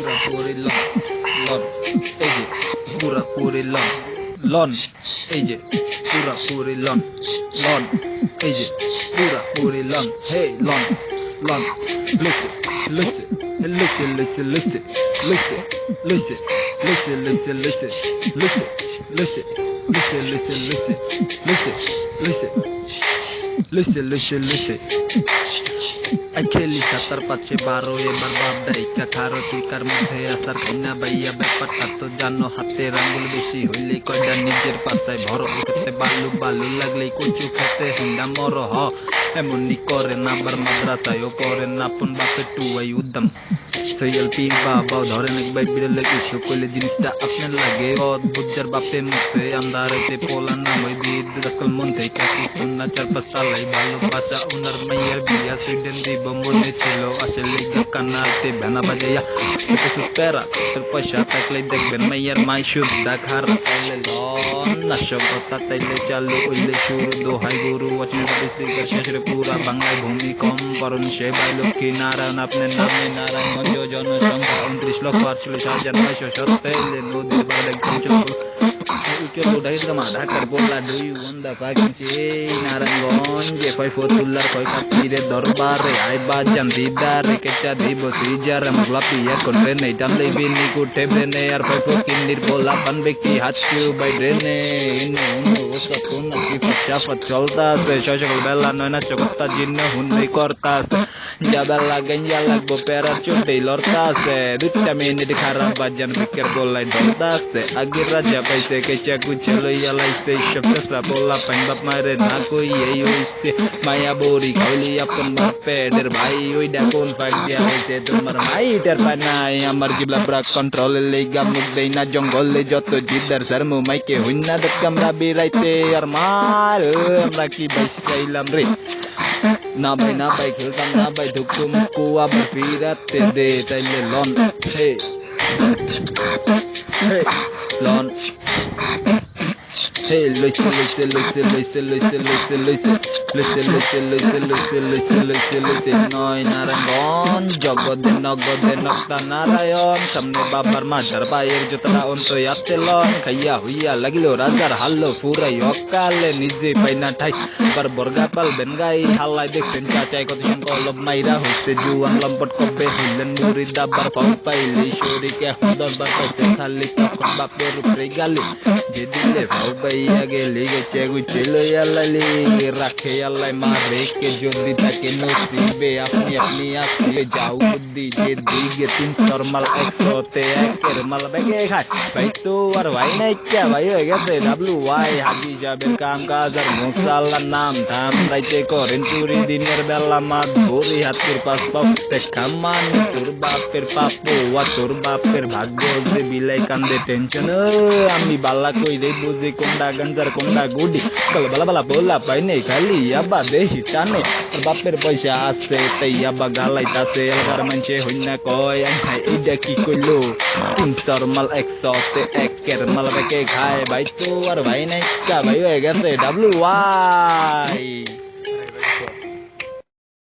পুরাপুরি loan loan এই যে পুরাপুরি লন লন এই যে পুরাপুরি লন লন এই যে পুরাপুরি লন হে লন লন listen listen listen listen listen listen listen listen listen listen listen listen listen listen listen listen listen listen listen अकेली ৭-৫-১২ এবার বাপ ডাইকা খারতিকার মধ্যে আসার কন্যা বাইয়া ব্যাপারটা তো জানো হাতের আঙ্গুল বেশি হইলেই কয়টা নিজের পাতায় ভরো খেতে বালু বালু লাগলেই কচু খেতে হুন্ডা মর হ এমনি করে না আবার মাদ্রাসায়ও পড়েন আপন বাপের টুয়াই উদ্দাম সৈয়াল পীর বাবাও ধরেন একবার বিড়ালে কিছু কইলে জিনিসটা আপনার লাগে অদ্ভুত যার বাপে মুখে আন্দারেতে পোলা না হই বিদ দখল মন থেকে সুন্না ৪-৫ সালাই ভালোবাসা ওনার মাইয়ার বিয়া সুইডেন দিব মনে ছিল আসলে কান্নাতে ভেনা বাজাইয়া প্যারা তোর পয়সা থাকলে দেখবেন মাইয়ার মাই শুদ্ধা খার তাইলে লন নাশকতা তাইলে চালু হইলে শুরু দোহাই গরু ওয়াচিং স্পিকার শেষে পুরা বাংলায় ভূমি কম করণ সে বাই লক্ষ্মী নারায়ণ আপনার নামে নারায়ণগঞ্জ জনসংখ্যা ২৯,৪৬,৯৭৭ নদীর বাদ একদম চলো ঢাকার বললা দুই ওন্দা পাকিছে নারায়ণগঞ্জে কয় ফতুল্লার কয় কাপিরে দরবারে আইবা জান দিদারে কেচা দিব সিজার আমলাপি এখন ট্রেনে টানলে বিনি কুটে ব্রেনে আর কয় ফকিন্দির বলা পান ব্যক্তি হাতছু বাই ড্রেনে ইনে উনো ওসব কোন কি চাপাত চলতাছে সকাল বেলা নয়না চকতা জিন্ন হুন্দি করতাছে যাবেলা গঞ্জা লাগবো প্যারা চুটি লড়তাছে ২টা মিনিট খারাপ বাজান বিকের বলাই ডলতাছে আগের রাজা পাইছে কেচা কুচে লইয়া লাইছে সব চেষ্টা বললা পাইন বাপ মারে না কই এই হইছে মায়া বড়ি খাইলি আপন বাপের ভাই ওই ডাকুন ফাঁক দিয়া হইছে তোমার মাই টের পায় নাই আমার জিবলা ব্রা কন্ট্রোলে লেগা মুখ দেই না জঙ্গলে যত জিদার সারমু মাইকে হইনা দেখ আমরা বেরাইতে আর মার আমরা কি বাইসাইলাম রে না ভাই খেলতাম না ভাই ধুকুম কুয়া ফিরাতে দে তাইলে লন হে হে লন হে লইছে লইছে লইছে লইছে লইছে লইছে লইছে লইছে লইছে লইছে লইছে লইছে লইছে লইছে নয় নারায়ণগঞ্জ জগদে নগদে নক্তা নারায়ণ সামনে বাবার মাঝার বাইয়ের জোতরা অন্তই আছে লন খাইয়া হইয়া লাগিল রাজার হাল্লো পুরাই অকালে নিজে পাইনা ঠাই বার বর্গা পালবেন গাই হাল্লাই দেখছেন চাচাই কত কলব মাইরা হইছে জুয়ান লম্পট কবে হইলেন মুড়ি দাবার পাও পাইলে শরীকে দরবার পাইছে খালি তখন বাপের উপরে গালি যে দিলে ভাও পাইয়া গেলে গেছে গুছে লইয়া লালি রাখে আল্লাহ মারে কে যদি তাকে নসিবে আপনি আপনি আসলে যাও বুদ্ধি যে দিকে ৩০০ মাল ১০০তে একের মাল বেগে খায় ভাই তো আর ভাই নাই কে ভাই হয়ে গেছে WY হাজি সাহেবের কাম কাজ আর মোসাল্লার নাম ধাম রাইতে করেন চুরি দিনের বেলা মাত ভরি হাতের পাশ পাও দেখা মান তোর বাপের পাপো তোর বাপের ভাগ্য যে বিলাই কান্দে টেনশন আমি বালা কই রে বুঝি কোনটা গঞ্জার কোনটা গুডি কল বালা বালা বলা পাই নেই খালি আবা দেহি টানে বাপের পয়সা আছে তাই আবা গালাইতাছে এলাকার মানুষে হইনা কয় ভাই এইটা কি কইলো ৩০০ মাল ১০০তে একের মাল বেকে খায় ভাই তো আর ভাই নাই কা ভাই হয়ে গেছে WY